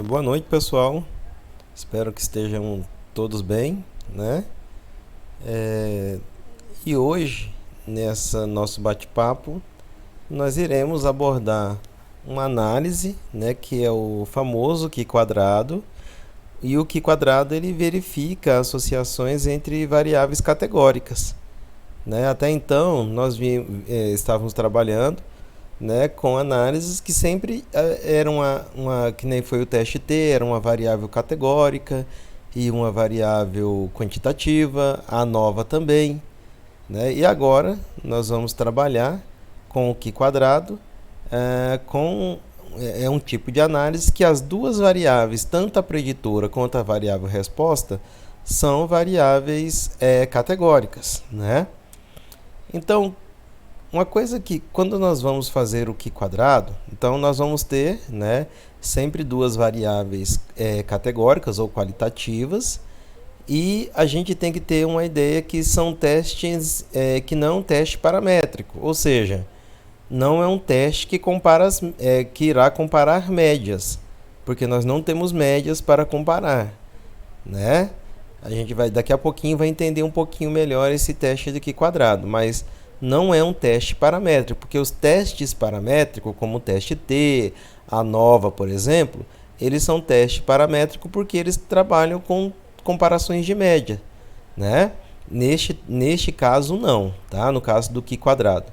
Boa noite, pessoal. Espero que estejam todos bem, né? É, e hoje, nessa nosso bate-papo, nós iremos abordar uma análise, né, que é o famoso Q quadrado. E o Q quadrado ele verifica associações entre variáveis categóricas, né? Até então, estávamos trabalhando, né, com análises que sempre eram que nem foi o teste T, era uma variável categórica e uma variável quantitativa, a nova também, né? E agora nós vamos trabalhar com o Q quadrado, com um tipo de análise que as duas variáveis, tanto a preditora quanto a variável resposta, são variáveis categóricas, né? Então, uma coisa que quando nós vamos fazer o Q quadrado, então nós vamos ter, né, sempre duas variáveis categóricas ou qualitativas, e a gente tem que ter uma ideia que são testes que não é um teste paramétrico, ou seja, não é um teste que irá comparar médias, porque nós não temos médias para comparar, né? A gente vai daqui a pouquinho vai entender um pouquinho melhor esse teste de Q quadrado, mas não é um teste paramétrico, porque os testes paramétricos, como o teste T, a nova, por exemplo, eles são testes paramétricos porque eles trabalham com comparações de média, né? Neste caso não, tá? No caso do Q quadrado.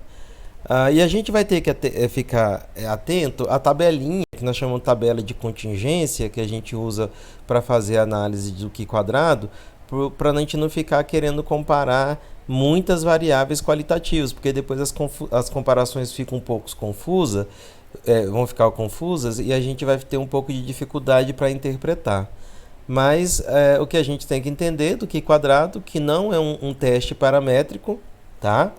E a gente vai ter que ficar atento à tabelinha, que nós chamamos de tabela de contingência, que a gente usa para fazer a análise do Q quadrado, para a gente não ficar querendo comparar muitas variáveis qualitativas, porque depois as comparações ficam um pouco confusas, vão ficar confusas e a gente vai ter um pouco de dificuldade para interpretar. Mas o que a gente tem que entender do Q quadrado, que não é um teste paramétrico, tá?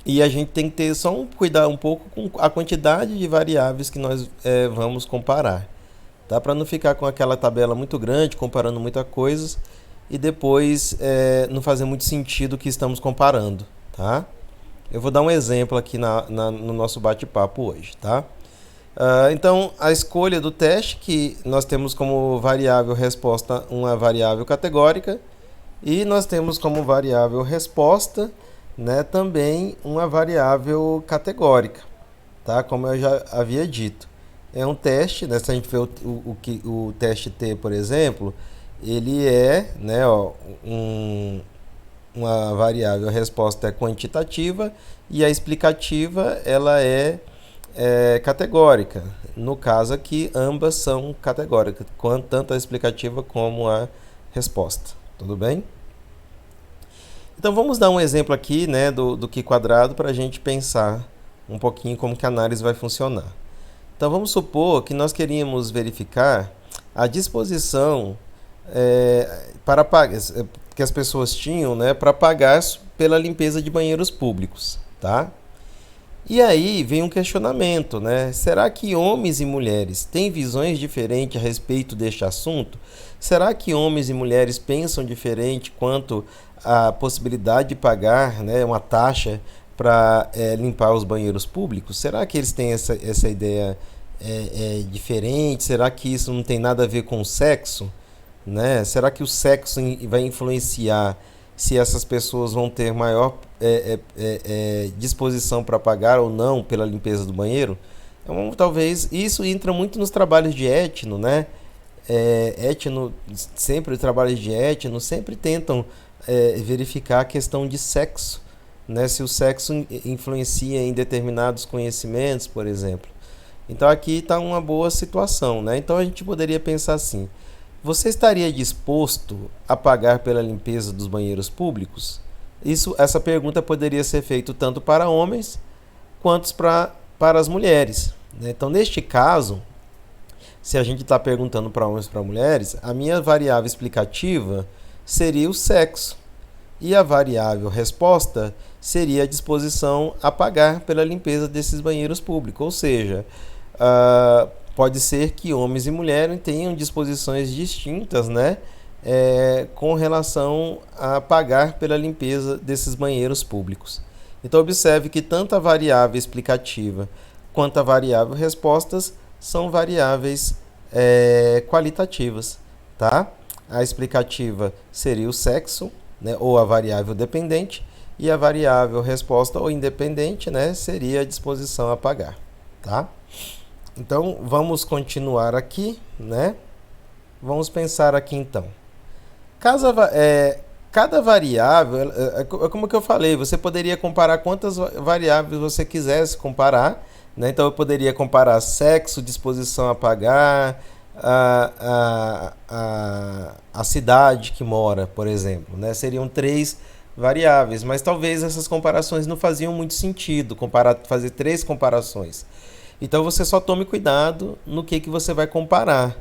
E a gente tem que ter só cuidar um pouco com a quantidade de variáveis que nós vamos comparar, tá? Para não ficar com aquela tabela muito grande, comparando muitas coisas e depois não fazer muito sentido o que estamos comparando, tá? Eu vou dar um exemplo aqui no nosso bate-papo hoje, tá? Então, a escolha do teste, que nós temos como variável resposta uma variável categórica, e nós temos como variável resposta, né, também uma variável categórica, tá? Como eu já havia dito. É um teste, né? Se a gente vê o teste T, por exemplo, ele é, né, ó, uma variável, a resposta é quantitativa e a explicativa ela categórica. No caso aqui, ambas são categóricas, tanto a explicativa como a resposta. Tudo bem? Então vamos dar um exemplo aqui, né, do Q quadrado para a gente pensar um pouquinho como que a análise vai funcionar. Então vamos supor que nós queríamos verificar a disposição para pagar, que as pessoas tinham, né, para pagar pela limpeza de banheiros públicos, tá? E aí vem um questionamento, né? Será que homens e mulheres têm visões diferentes a respeito deste assunto? Será que homens e mulheres pensam diferente quanto à possibilidade de pagar, né, uma taxa para limpar os banheiros públicos? Será que eles têm essa ideia diferente? Será que isso não tem nada a ver com o sexo? Né? Será que o sexo vai influenciar se essas pessoas vão ter maior disposição para pagar ou não pela limpeza do banheiro? Então, talvez isso entra muito nos trabalhos de etno, né? Sempre trabalhos de etno sempre tentam verificar a questão de sexo, né? Se o sexo influencia em determinados conhecimentos, por exemplo. Então aqui está uma boa situação, né? Então a gente poderia pensar assim: você estaria disposto a pagar pela limpeza dos banheiros públicos? Essa pergunta poderia ser feita tanto para homens quanto para as mulheres, né? Então, neste caso, se a gente está perguntando para homens e para mulheres, a minha variável explicativa seria o sexo. E a variável resposta seria a disposição a pagar pela limpeza desses banheiros públicos. Ou seja, pode ser que homens e mulheres tenham disposições distintas, né, com relação a pagar pela limpeza desses banheiros públicos. Então, observe que tanto a variável explicativa quanto a variável respostas são variáveis qualitativas, tá? A explicativa seria o sexo, né, ou a variável dependente, e a variável resposta ou independente, né, seria a disposição a pagar, tá? Então, vamos continuar aqui, né? Vamos pensar aqui então. Cada variável, como que eu falei, você poderia comparar quantas variáveis você quisesse comparar, né? Então eu poderia comparar sexo, disposição a pagar, a cidade que mora, por exemplo, né? Seriam três variáveis, mas talvez essas comparações não faziam muito sentido, fazer três comparações. Então você só tome cuidado no que você vai comparar,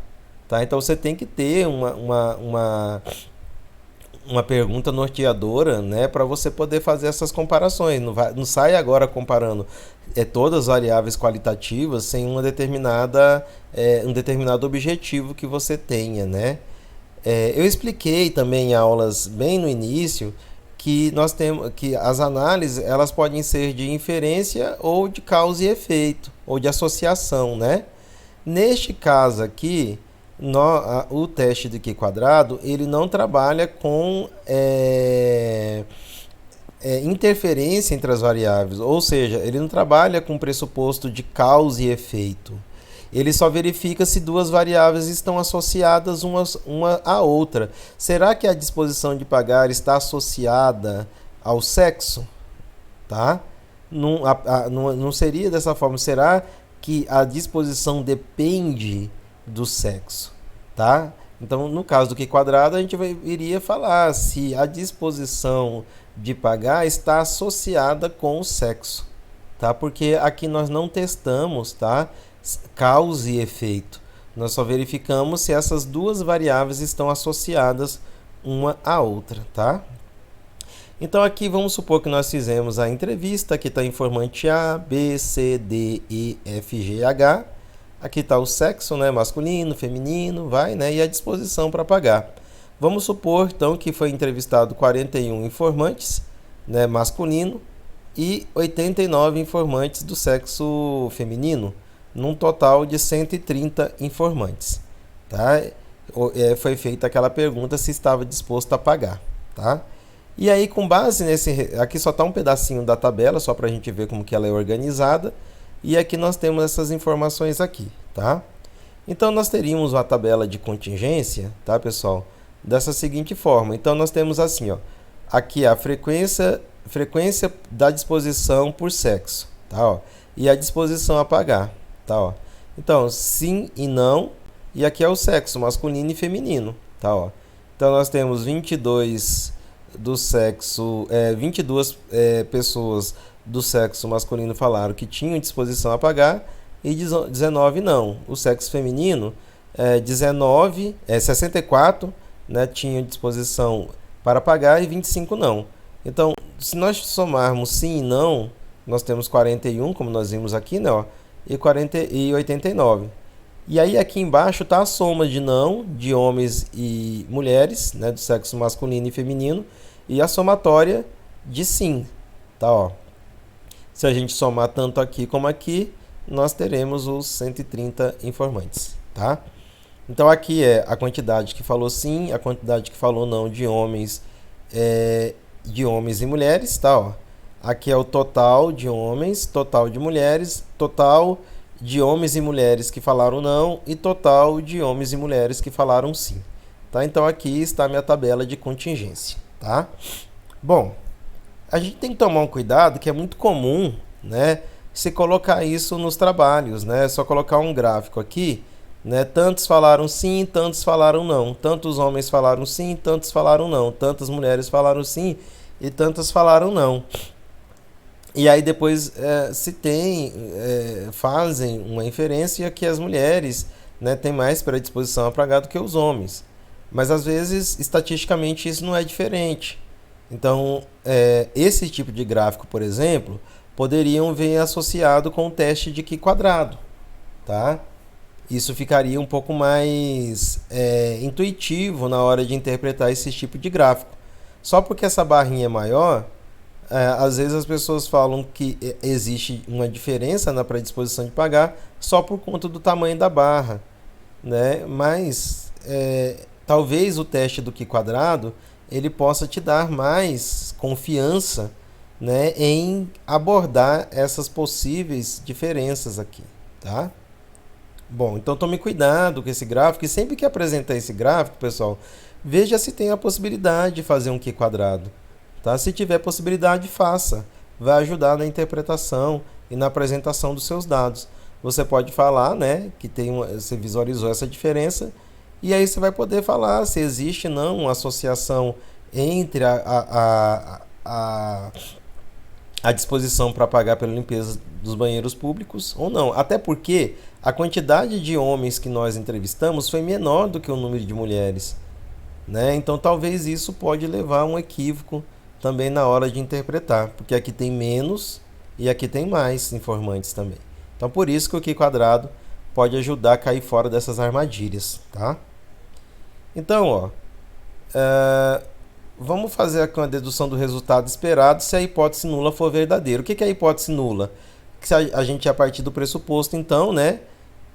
tá? Então você tem que ter uma pergunta norteadora, né, para você poder fazer essas comparações. Não sai agora comparando todas as variáveis qualitativas sem um determinado objetivo que você tenha, né? Eu expliquei também em aulas bem no início que nós temos que as análises elas podem ser de inferência ou de causa e efeito ou de associação, né? Neste caso aqui, o teste de Q quadrado ele não trabalha com interferência entre as variáveis, ou seja, ele não trabalha com pressuposto de causa e efeito. Ele só verifica se duas variáveis estão associadas uma à outra. Será que a disposição de pagar está associada ao sexo? Tá? Não seria dessa forma. Será que a disposição depende do sexo? Tá? Então, no caso do Q quadrado, a gente iria falar se a disposição de pagar está associada com o sexo. Tá? Porque aqui nós não testamos, tá? Causa e efeito. Nós só verificamos se essas duas variáveis estão associadas uma à outra, tá? Então aqui vamos supor que nós fizemos a entrevista, aqui está informante A, B, C, D, E, F, G, H. Aqui está o sexo, né, masculino, feminino, vai, né, e a disposição para pagar. Vamos supor então que foi entrevistado 41 informantes, né, masculino, e 89 informantes do sexo feminino, num total de 130 informantes, tá? Foi feita aquela pergunta se estava disposto a pagar, tá? E aí, com base nesse... Aqui só está um pedacinho da tabela, só para a gente ver como que ela é organizada. E aqui nós temos essas informações aqui, tá? Então, nós teríamos uma tabela de contingência, tá, pessoal? Dessa seguinte forma. Então, nós temos assim, ó. Aqui a frequência da disposição por sexo, tá, ó? E a disposição a pagar. Tá, ó. Então, sim e não. E aqui é o sexo, masculino e feminino. Tá, ó. Então, nós temos 22 do sexo... 22 pessoas do sexo masculino falaram que tinham disposição a pagar e 19 não. O sexo feminino, 64, né, tinham disposição para pagar e 25 não. Então, se nós somarmos sim e não, nós temos 41, como nós vimos aqui, né, ó. E 89. E aí aqui embaixo está a soma de não, de homens e mulheres, né, do sexo masculino e feminino, e a somatória de sim, tá, ó. Se a gente somar tanto aqui como aqui, nós teremos os 130 informantes, tá? Então aqui é a quantidade que falou sim, a quantidade que falou não de homens e mulheres, tá, ó. Aqui é o total de homens, total de mulheres, total de homens e mulheres que falaram não e total de homens e mulheres que falaram sim. Tá? Então aqui está a minha tabela de contingência. Tá? Bom, a gente tem que tomar um cuidado que é muito comum, né, se colocar isso nos trabalhos, né? Só colocar um gráfico aqui, né? Tantos falaram sim, tantos falaram não. Tantos homens falaram sim, tantos falaram não. Tantas mulheres falaram sim e tantas falaram não. E aí depois fazem uma inferência que as mulheres, né, têm mais predisposição a pagar do que os homens. Mas às vezes, estatisticamente, isso não é diferente. Então, esse tipo de gráfico, por exemplo, poderiam vir associado com o teste de Q quadrado. Tá? Isso ficaria um pouco mais intuitivo na hora de interpretar esse tipo de gráfico. Só porque essa barrinha é maior... às vezes as pessoas falam que existe uma diferença na predisposição de pagar só por conta do tamanho da barra. né? Mas talvez o teste do Q² ele possa te dar mais confiança, né, em abordar essas possíveis diferenças aqui, tá? Bom, então tome cuidado com esse gráfico e sempre que apresentar esse gráfico, pessoal, veja se tem a possibilidade de fazer um Q², tá? Se tiver possibilidade, faça. Vai ajudar na interpretação e na apresentação dos seus dados. Você pode falar, né, que você visualizou essa diferença e aí você vai poder falar se existe não uma associação entre a disposição para pagar pela limpeza dos banheiros públicos ou não. Até porque a quantidade de homens que nós entrevistamos foi menor do que o número de mulheres, né? Então talvez isso pode levar a um equívoco também na hora de interpretar, porque aqui tem menos e aqui tem mais informantes também. Então por isso que o Q² pode ajudar a cair fora dessas armadilhas, tá? Então, ó, vamos fazer aqui uma dedução do resultado esperado se a hipótese nula for verdadeira. O que é a hipótese nula? Que a gente ia partir do pressuposto, então, né,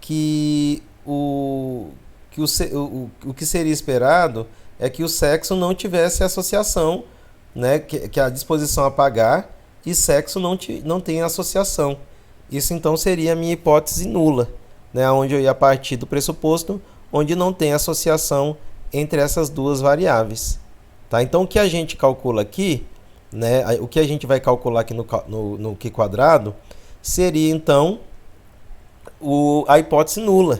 que o que seria esperado é que o sexo não tivesse associação, né, que a disposição a pagar e sexo não tem associação. Isso então seria a minha hipótese nula, né, onde eu ia partir do pressuposto onde não tem associação entre essas duas variáveis. Tá? Então o que a gente calcula aqui, né, o que a gente vai calcular aqui no Q² seria então a hipótese nula.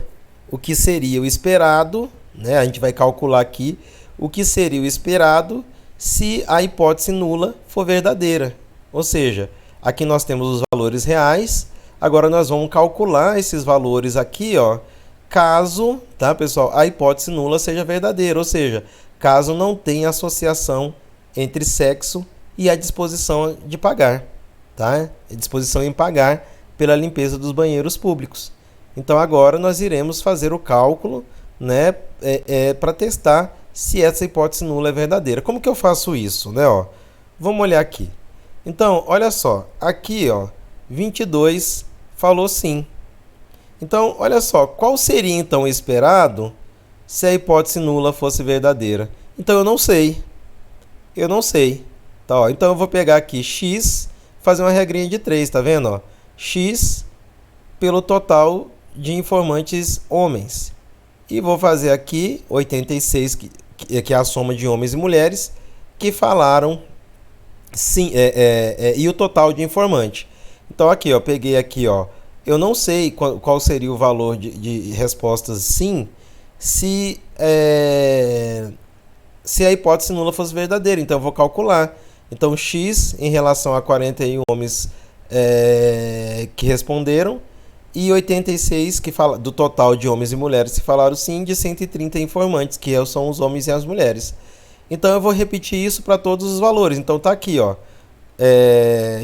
O que seria o esperado, né, a gente vai calcular aqui o que seria o esperado se a hipótese nula for verdadeira. Ou seja, aqui nós temos os valores reais, agora nós vamos calcular esses valores aqui, ó, caso, tá, pessoal, a hipótese nula seja verdadeira, ou seja, caso não tenha associação entre sexo e a disposição de pagar, tá? A disposição em pagar pela limpeza dos banheiros públicos. Então agora nós iremos fazer o cálculo, né, para testar se essa hipótese nula é verdadeira. Como que eu faço isso, né, ó? Vamos olhar aqui. Então, olha só, aqui, ó, 22 falou sim. Então, olha só, qual seria então o esperado se a hipótese nula fosse verdadeira? Então eu não sei. Eu não sei. Tá, ó, então eu vou pegar aqui x, fazer uma regrinha de 3, tá vendo, ó? X pelo total de informantes homens. E vou fazer aqui 86, que é a soma de homens e mulheres, que falaram sim, e o total de informante. Então aqui, ó, peguei aqui, ó, eu não sei qual seria o valor de respostas sim, se a hipótese nula fosse verdadeira. Então eu vou calcular. Então x em relação a 41 homens que responderam e 86 do total de homens e mulheres que falaram sim, de 130 informantes, que são os homens e as mulheres. Então eu vou repetir isso para todos os valores. Então tá aqui, ó,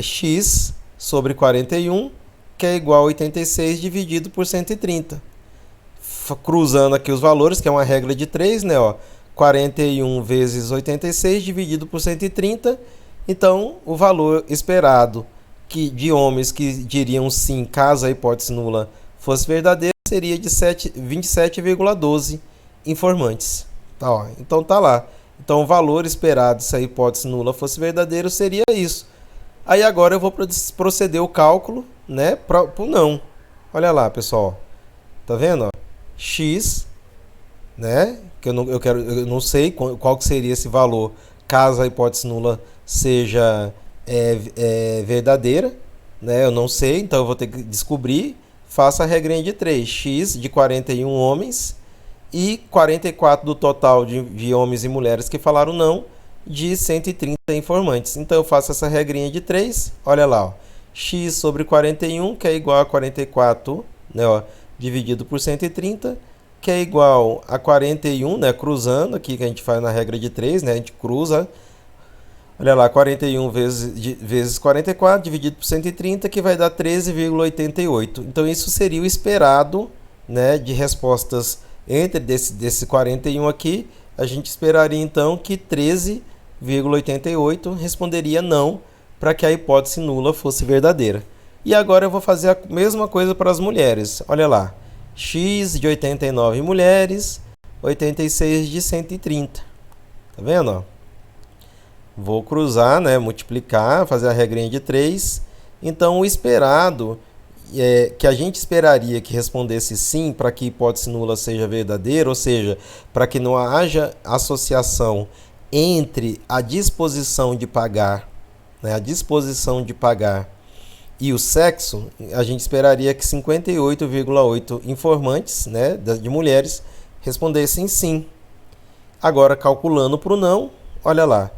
x sobre 41, que é igual a 86 dividido por 130. Cruzando aqui os valores, que é uma regra de 3, né, ó, 41 vezes 86 dividido por 130. Então o valor esperado de homens que diriam sim caso a hipótese nula fosse verdadeira seria de 27,12 informantes. Tá, ó, então tá lá. Então o valor esperado se a hipótese nula fosse verdadeira seria isso. Aí agora eu vou proceder o cálculo, né, para o não. Olha lá, pessoal. Tá vendo, ó? X, né, que eu não sei qual que seria esse valor caso a hipótese nula seja verdadeira, né? Eu não sei, então eu vou ter que descobrir. Faça a regrinha de 3, x de 41 homens e 44 do total de homens e mulheres que falaram não, de 130 informantes. Então eu faço essa regrinha de 3, olha lá, ó, x sobre 41, que é igual a 44, né, ó, dividido por 130, que é igual a 41, né, cruzando aqui, que a gente faz na regra de 3, né, a gente cruza. Olha lá, 41 vezes 44 dividido por 130, que vai dar 13,88. Então isso seria o esperado, né, de respostas entre desse 41 aqui. A gente esperaria então que 13,88 responderia não para que a hipótese nula fosse verdadeira. E agora eu vou fazer a mesma coisa para as mulheres. Olha lá, X de 89 mulheres, 86 de 130. Tá vendo, ó? Vou cruzar, né, multiplicar, fazer a regrinha de 3. Então, o esperado, que a gente esperaria que respondesse sim para que a hipótese nula seja verdadeira, ou seja, para que não haja associação entre a disposição de pagar, né, a disposição de pagar e o sexo, a gente esperaria que 58,8 informantes, né, de mulheres respondessem sim. Agora, calculando para o não, olha lá,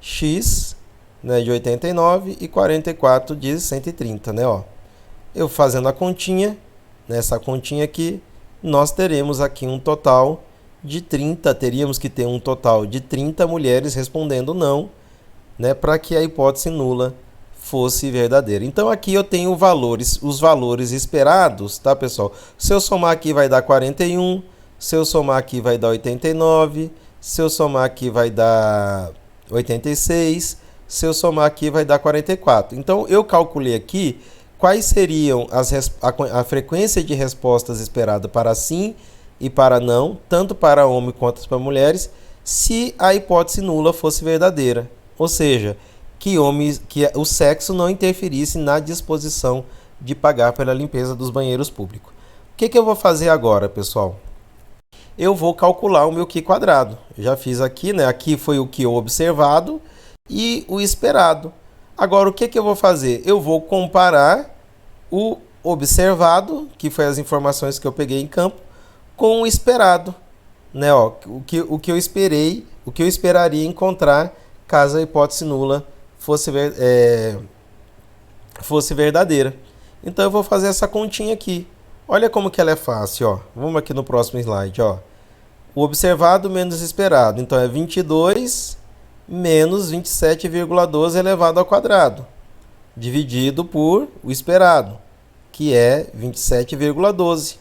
X, né, de 89 e 44 de 130, né, ó. Eu fazendo a continha, nessa continha aqui, nós teremos aqui um total de 30, teríamos que ter um total de 30 mulheres respondendo não, né, para que a hipótese nula fosse verdadeira. Então aqui eu tenho os valores esperados, tá, pessoal? Se eu somar aqui vai dar 41, se eu somar aqui vai dar 89, se eu somar aqui vai dar 86, se eu somar aqui vai dar 44. Então eu calculei aqui quais seriam a frequência de respostas esperada para sim e para não, tanto para homens quanto para mulheres, se a hipótese nula fosse verdadeira. Ou seja, que o sexo não interferisse na disposição de pagar pela limpeza dos banheiros públicos. O que eu vou fazer agora, pessoal? Eu vou calcular o meu Q quadrado. Já fiz aqui, né? Aqui foi o Q observado e o esperado. Agora, o que eu vou fazer? Eu vou comparar o observado, que foi as informações que eu peguei em campo, com o esperado, né? Ó, o que eu esperei, o que eu esperaria encontrar caso a hipótese nula fosse verdadeira. Então eu vou fazer essa continha aqui. Olha como que ela é fácil, ó. Vamos aqui no próximo slide, ó. O observado menos esperado, então é 22 menos 27,12 elevado ao quadrado, dividido por o esperado, que é 27,12.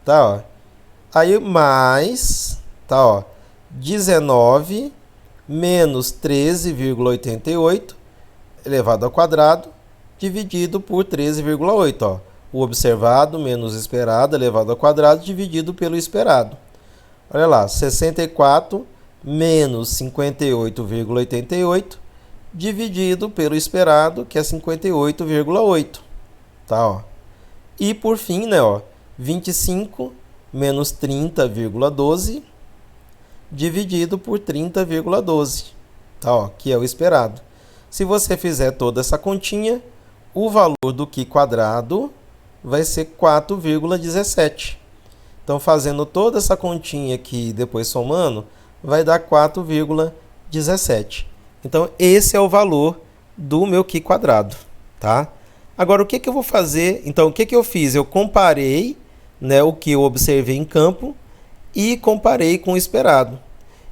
Tá, ó. Aí mais, tá, ó, 19 menos 13,88 elevado ao quadrado, dividido por 13,8, ó. O observado menos esperado elevado ao quadrado, dividido pelo esperado. Olha lá, 64 menos 58,88, dividido pelo esperado, que é 58,8. Tá, ó. E por fim, né, ó, 25 menos 30,12, dividido por 30,12, tá, ó, que é o esperado. Se você fizer toda essa continha, o valor do Q quadrado vai ser 4,17. Então, fazendo toda essa continha aqui, depois somando, vai dar 4,17. Então, esse é o valor do meu Q quadrado, tá? Agora, o que eu vou fazer? Então, o que eu fiz? Eu comparei, né, o que eu observei em campo e comparei com o esperado.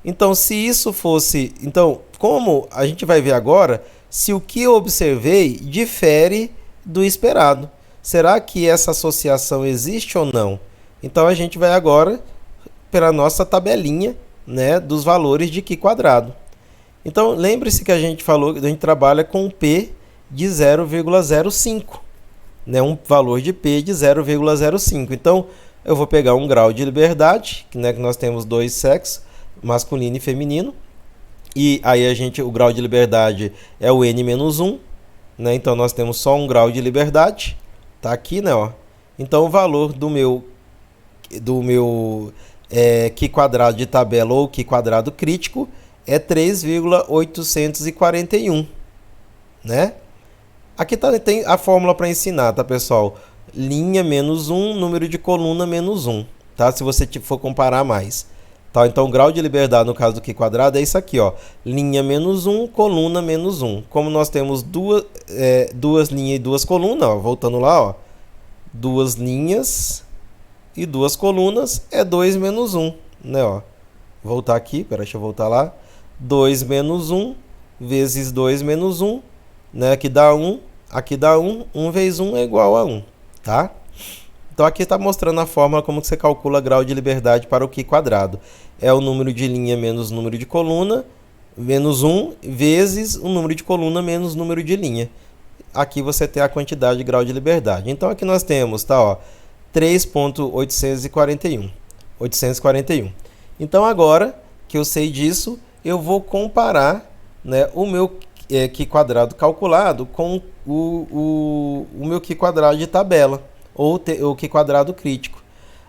Então, se isso fosse... Então, como a gente vai ver agora, se o que eu observei difere do esperado. Será que essa associação existe ou não? Então, a gente vai agora para a nossa tabelinha, né, dos valores de Q quadrado. Então, lembre-se que a gente falou que a gente trabalha com P de 0,05, né, um valor de P de 0,05. Então, eu vou pegar um grau de liberdade, né, que nós temos dois sexos, masculino e feminino. E aí o grau de liberdade é o n-1, né? Então nós temos só um grau de liberdade, tá aqui, né, ó. Então o valor do meu Q quadrado de tabela ou Q quadrado crítico é 3,841, né? Aqui tem a fórmula para ensinar, tá, pessoal? Linha menos 1, número de coluna menos 1, tá? Se você for comparar mais. Tá, então, o grau de liberdade, no caso do Q quadrado, é isso aqui, ó. Linha menos 1, coluna menos 1. Como nós temos duas linhas e duas colunas, ó, voltando lá, ó. Duas linhas e duas colunas é 2 menos 1, né, ó. Voltar aqui, deixa eu voltar lá. 2 menos 1 vezes 2 menos 1, né, aqui dá 1. Aqui dá 1. 1 vezes 1 é igual a 1, tá? Então, aqui está mostrando a fórmula como que você calcula grau de liberdade para o Q quadrado. É o número de linha menos o número de coluna, menos 1, vezes o número de coluna menos o número de linha. Aqui você tem a quantidade de grau de liberdade. Então, aqui nós temos, tá, ó, 3.841. Então agora que eu sei disso, eu vou comparar, né, o meu Q quadrado calculado com o meu Q quadrado de tabela, ou o Q quadrado crítico.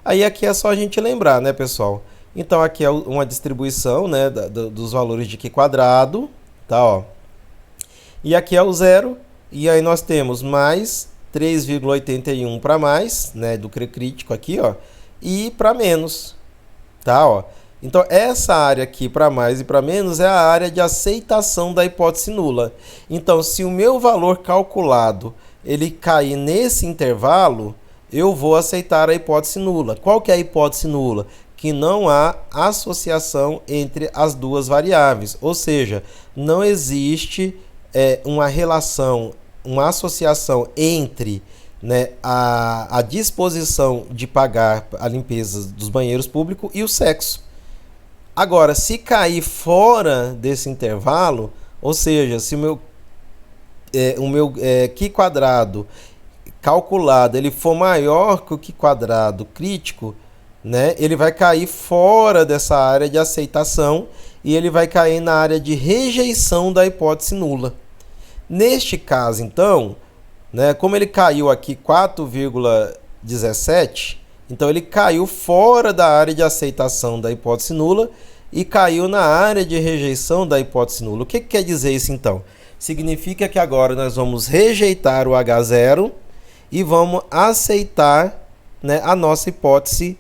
Aí aqui é só a gente lembrar, né, pessoal? Então aqui é uma distribuição, né, dos valores de Q quadrado, tá, ó. E aqui é o zero, e aí nós temos mais 3,81 para mais, né, do Q crítico aqui, ó, e para menos, tá, ó. Então, essa área aqui para mais e para menos é a área de aceitação da hipótese nula. Então, se o meu valor calculado ele cair nesse intervalo, eu vou aceitar a hipótese nula. Qual que é a hipótese nula? Que não há associação entre as duas variáveis. Ou seja, não existe uma relação, uma associação entre, né, a disposição de pagar a limpeza dos banheiros públicos e o sexo. Agora, se cair fora desse intervalo, ou seja, se o meu Q quadrado calculado ele for maior que o Q quadrado crítico, né, ele vai cair fora dessa área de aceitação e ele vai cair na área de rejeição da hipótese nula. Neste caso, então, né, como ele caiu aqui 4,17, então ele caiu fora da área de aceitação da hipótese nula e caiu na área de rejeição da hipótese nula. O que quer dizer isso então? Significa que agora nós vamos rejeitar o H0 e vamos aceitar, né, a nossa hipótese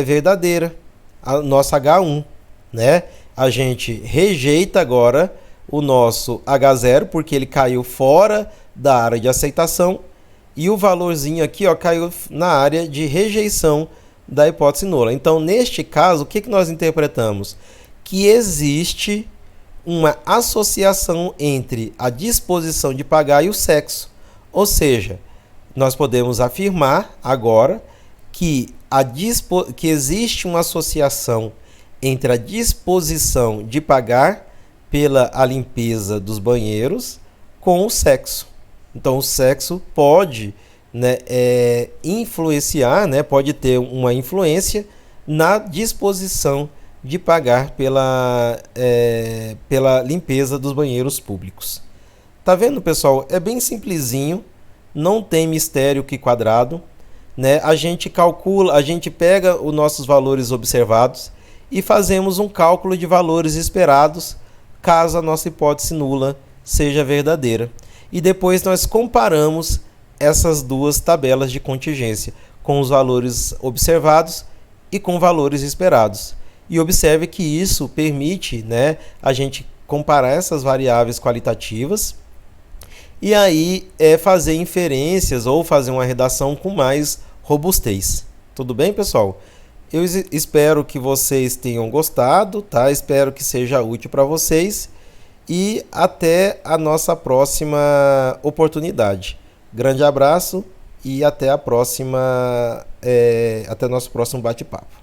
verdadeira, a nossa H1, né? A gente rejeita agora o nosso H0 porque ele caiu fora da área de aceitação e o valorzinho aqui, ó, caiu na área de rejeição da hipótese nula. Então, neste caso, o que nós interpretamos? Que existe uma associação entre a disposição de pagar e o sexo. Ou seja, nós podemos afirmar agora que existe uma associação entre a disposição de pagar pela a limpeza dos banheiros com o sexo. Então, o sexo pode, né, influenciar, né, pode ter uma influência na disposição de pagar pela limpeza dos banheiros públicos. Tá vendo, pessoal? É bem simplesinho, não tem mistério Q quadrado, né? A gente calcula, a gente pega os nossos valores observados e fazemos um cálculo de valores esperados caso a nossa hipótese nula seja verdadeira. E depois nós comparamos essas duas tabelas de contingência com os valores observados e com valores esperados. E observe que isso permite, né, a gente comparar essas variáveis qualitativas e aí fazer inferências ou fazer uma redação com mais robustez. Tudo bem, pessoal? Eu espero que vocês tenham gostado, tá? Espero que seja útil para vocês e até a nossa próxima oportunidade. Grande abraço e até a próxima, até o nosso próximo bate-papo.